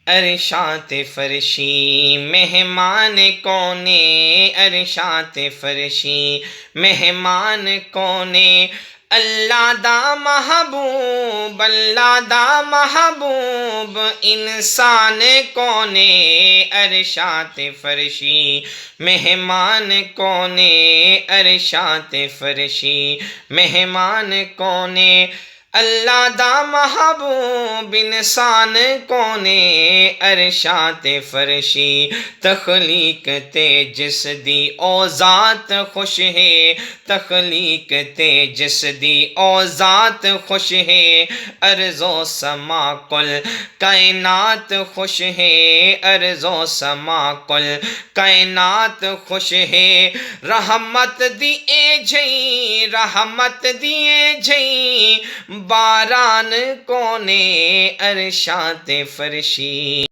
عرشات فرشی مہمان کونے، عرشات فرشی مہمان کونے، اللہ دا محبوب، اللہ دا محبوب انسان کونے، عرشات فرشی مہمان کونے، عرشات فرشی مہمان کونے، اللہ دا محبوب انسان کونے، عرشات فرشی تخلیق تے جس دی او ذات خوش ہے، تخلیق تے جس دی او ذات خوش ہے، ارض و سما کل کائنات خوش ہے، ارض و سما کل کائنات خوش ہے، رحمت دی اے جھئی، رحمت دی اے جھئی باران کونے، عرشات فرشی